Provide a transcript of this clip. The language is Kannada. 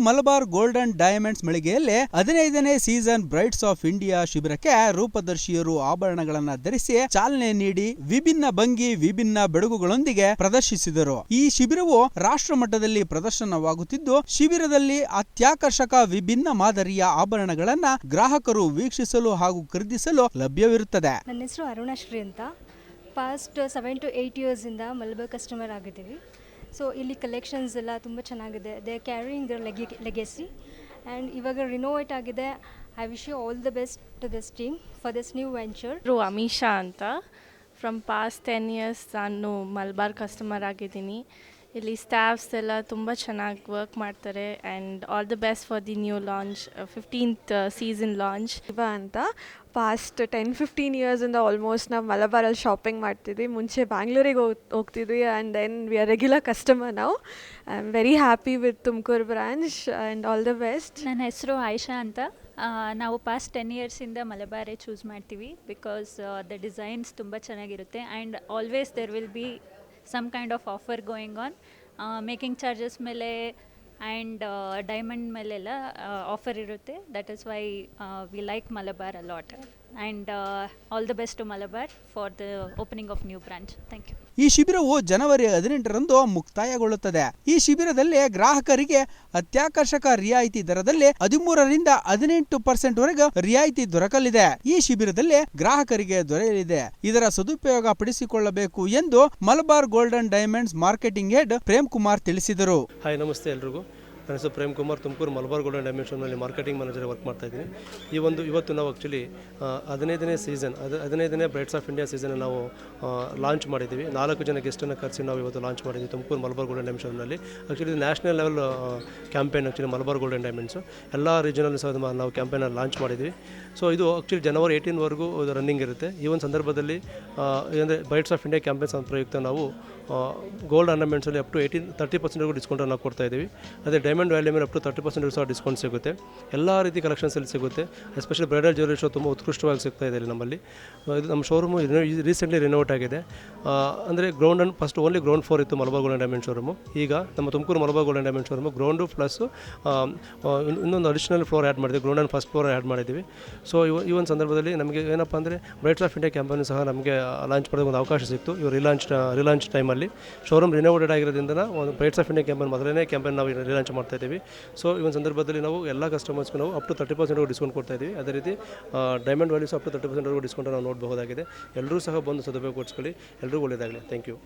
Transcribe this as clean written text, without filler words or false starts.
ಮಲಬಾರ್ ಗೋಲ್ಡ್ ಅಂಡ್ ಡೈಮಂಡ್ಸ್ ಮಳಿಗೆಯಲ್ಲಿ 15ನೇ ಸೀಸನ್ ಬ್ರೈಟ್ಸ್ ಆಫ್ ಇಂಡಿಯಾ ಶಿಬಿರಕ್ಕೆ ರೂಪದರ್ಶಿಯರು ಆಭರಣಗಳನ್ನು ಧರಿಸಿ ಚಾಲನೆ ನೀಡಿ ವಿಭಿನ್ನ ಭಂಗಿ ವಿಭಿನ್ನ ಬೆಳಗುಗಳೊಂದಿಗೆ ಪ್ರದರ್ಶಿಸಿದರು. ಈ ಶಿಬಿರವು ರಾಷ್ಟ್ರ ಮಟ್ಟದಲ್ಲಿ ಪ್ರದರ್ಶನವಾಗುತ್ತಿದ್ದು, ಶಿಬಿರದಲ್ಲಿ ಅತ್ಯಾಕರ್ಷಕ ವಿಭಿನ್ನ ಮಾದರಿಯ ಆಭರಣಗಳನ್ನ ಗ್ರಾಹಕರು ವೀಕ್ಷಿಸಲು ಹಾಗೂ ಖರೀದಿಸಲು ಲಭ್ಯವಿರುತ್ತದೆ. ನನ್ನ ಹೆಸರು ಅರುಣಶ್ರೀ ಅಂತ. ಪಾಸ್ಟ್ 7 to 8 years ಇಂದ ಮಲಬಾರ್ ಕಸ್ಟಮರ್ ಆಗಿದ್ದೀವಿ. ಸೊ ಇಲ್ಲಿ ಕಲೆಕ್ಷನ್ಸ್ ಎಲ್ಲ ತುಂಬ ಚೆನ್ನಾಗಿದೆ. They carrying their legacy and ಇವಾಗ ರಿನೋವೇಟ್ ಆಗಿದೆ. I wish you all the best to this team for this new venture. Amisha ಅಂತ. ಫ್ರಮ್ ಪಾಸ್ಟ್ 10 years ನಾನು ಮಲಬಾರ್ ಕಸ್ಟಮರ್ ಆಗಿದ್ದೀನಿ. ಇಲ್ಲಿ ಸ್ಟಾಫ್ಸ್ ಎಲ್ಲ ತುಂಬ ಚೆನ್ನಾಗಿ ವರ್ಕ್ ಮಾಡ್ತಾರೆ and all the best for the new launch 15th season launch. ಅಂತ ಪಾಸ್ಟ್ 10-15 ಇಯರ್ಸಿಂದ ಆಲ್ಮೋಸ್ಟ್ ನಾವು ಮಲಬಾರಲ್ಲಿ ಶಾಪಿಂಗ್ ಮಾಡ್ತಿದ್ವಿ. ಮುಂಚೆ ಬ್ಯಾಂಗ್ಳೂರಿಗೆ ಹೋಗ್ತಿದ್ವಿ and then we are regular customer ನಾವು. I am very happy with Tumakuru branch and all the best. ನನ್ನ ಹೆಸರು ಆಯಿಷಾ ಅಂತ. ನಾವು ಪಾಸ್ಟ್ 10 yearsಯಿಂದ ಮಲಬಾರೇ ಚೂಸ್ ಮಾಡ್ತೀವಿ ಬಿಕಾಸ್ ದ ಡಿಸೈನ್ಸ್ ತುಂಬ ಚೆನ್ನಾಗಿರುತ್ತೆ and always there will be some kind of offer going on. Making charges ಮೇಲೆ ಆ್ಯಂಡ್ ಡೈಮಂಡ್ ಮೇಲೆಲ್ಲ ಆಫರ್ ಇರುತ್ತೆ. That is why we like Malabar a lot and all the best to Malabar for the opening of new branch. Thank you. ಈ ಶಿಬಿರವು ಜನವರಿ 18ರಂದು ಮುಕ್ತಾಯಗೊಳ್ಳುತ್ತದೆ. ಈ ಶಿಬಿರದಲ್ಲಿ ಗ್ರಾಹಕರಿಗೆ ಅತ್ಯಾಕರ್ಷಕ ರಿಯಾಯಿತಿ ದರದಲ್ಲಿ 13ರಿಂದ 18% ವರೆಗೆ ರಿಯಾಯಿತಿ ದೊರಕಲಿದೆ. ಈ ಶಿಬಿರದಲ್ಲಿ ಗ್ರಾಹಕರಿಗೆ ದೊರೆಯಲಿದೆ. ಇದರ ಸದುಪಯೋಗ ಪಡಿಸಿಕೊಳ್ಳಬೇಕು ಎಂದು Malabar gold and diamonds marketing head Prem Kumar ತಿಳಿಸಿದರು. ಹಾಯ್, ನಮಸ್ತೆ ಎಲ್ರಿಗೂ. ನನ್ನ ಹೆಸರು ಪ್ರೇಮ್ ಕುಮಾರ್. ತುಮಕೂರು ಮಲಬಾರ್ ಗೋಲ್ಡ್ ಅಂಡ್ ಡೈಮೆನ್ಷನ್ನಲ್ಲಿ ಮಾರ್ಕೆಟಿಂಗ್ ಮ್ಯಾನೇಜರ್ ವರ್ಕ್ ಮಾಡ್ತಾ ಇದ್ದೀನಿ. ಇವತ್ತು ನಾವು ಆ್ಯಕ್ಚುಲಿ 15ನೇ ಸೀಸನ್ 15ನೇ ಬ್ರೈಟ್ಸ್ ಆಫ್ ಇಂಡಿಯಾ ಸೀಸನ್ ನಾವು ಲಾಂಚ್ ಮಾಡಿದ್ದೀವಿ. 4 ಜನ ಗೆಸ್ಟನ್ನು ಕರೆಸಿ ನಾವು ಇವತ್ತು ಲಾಂಚ್ ಮಾಡಿದ್ದೀವಿ ತುಮಕೂರು ಮಲಬಾರ್ ಗೋಲ್ಡ್ ಅಂಡ್ ಡೈಮೆನ್ಷನ್ನಲ್ಲಿ. Actually national level campaign actually Malabar gold and diamonds ಎಲ್ಲ ರೀಜನಲ್ಲಿ ಸಹ ನಾವು ಕ್ಯಾಂಪೇನಲ್ಲಿ ಲಾಂಚ್ ಮಾಡಿದ್ದೀವಿ. ಸೊ ಇದು ಆ್ಯಕ್ಚುಲಿ ಜನವರಿ 18ವರೆಗೂ ರನ್ನಿಂಗ್ ಇರುತ್ತೆ. ಈ ಒಂದು ಸಂದರ್ಭದಲ್ಲಿ ಅಂದರೆ ಬ್ರೈಟ್ಸ್ ಆಫ್ ಇಂಡಿಯಾ ಕ್ಯಾಂಪೇನ್ಸ್ ಪ್ರಯುಕ್ತ ನಾವು ಗೋಲ್ಡ್ ಆರ್ನಮೆಂಟ್ಸಲ್ಲಿ ಅಪ್ ಟು 30% ಡಿಸ್ಕೌಂಟನ್ನು ನಾವು ಕೊಡ್ತಾ ಇದ್ದೀವಿ. ಅದೇ ಡೈಮಂಡ್ ವ್ಯಾಲ್ಯೂ ಮೇಲೆ ಅಪ್ ಟು 30% ಸಹ ಡಿಸ್ಕೌಂಟ್ ಸಿಗುತ್ತೆ. ಎಲ್ಲ ರೀತಿ ಕಲೆಕ್ಷನ್ಸಲ್ಲಿ ಸಿಗುತ್ತೆ. ಎಸ್ಪೆಷಲಿ ಬ್ರೈಡಲ್ ಜ್ಯುವೆಲರಿ ಶೋ ತುಂಬ ಉತ್ಕೃಷ್ಟವಾಗಿ ಸಿಗ್ತಾ ಇದೆ ನಮ್ಮಲ್ಲಿ. ಇದು ನಮ್ಮ ಶೋರೂಮು ರೀಸೆಂಟ್ಲಿ ರಿನೋವೇಟ್ ಆಗಿದೆ. ಅಂದರೆ ground and first only ground floor ಇತ್ತು Malabar gold and diamond showroom. ಈಗ ನಮ್ಮ Tumakuru Malabar gold and diamond showroom ground plus ಇನ್ನೊಂದು ಅಡಿಷನಲ್ ಫ್ಲೋರ್ ಆ್ಯಡ್ ಮಾಡಿದ್ದೀವಿ. Ground and first floor add ಮಾಡಿದ್ದೀವಿ. ಸೊ ಈ ಒಂದು ಸಂದರ್ಭದಲ್ಲಿ ನಮಗೆ ಏನಪ್ಪ ಅಂದರೆ ಬ್ರೈಟ್ಸ್ ಆಫ್ ಇಂಡಿಯಾ ಕ್ಯಾಂಪೇನ್ ಸಹ ನಮಗೆ ಲಾಂಚ್ ಮಾಡೋದಕ್ಕೆ ಒಂದು ಅವಕಾಶ ಸಿಕ್ತು. ಇವರು ರಿಲಾಂಚ್ ಟೈಮಲ್ಲಿ ಶೋರೂಮ್ ರಿನೋವೇಟೆಡ್ ಆಗಿರೋದ್ರಿಂದ ಒಂದು ಬ್ರೈಟ್ಸ್ ಆಫ್ ಇಂಡಿಯಾ ಕ್ಯಾಂಪೇನ್ ಮೊದಲನೇ ಕ್ಯಾಂಪೇನ್ ನಾವು ರಿಲಾಂಚ್ ಮಾಡ್ತಾ ಇದ್ದೀವಿ. ಸೊ ಈ ಒಂದು ಸಂದರ್ಭದಲ್ಲಿ ನಾವು ಎಲ್ಲ ಕಸ್ಟಮರ್ಸ್ಗೂ ನಾವು ಅಪ್ ಟು 30% ಡಿಸ್ಕೌಂಟ್ ಕೊಡ್ತಾ ಇದ್ದೀವಿ. ಅದೇ ರೀತಿ diamond values up to 30% discount ನಾವು ನೋಡಬಹುದಾಗಿದೆ. ಎಲ್ಲರೂ ಸಹ ಬಂದು ಸದುಪಯೋಗ ಪಡಿಸ್ಕೊಳ್ಳಿ. ಎಲ್ಲರಿಗೂ ಒಳ್ಳೆಯದಾಗಲಿ. Thank you.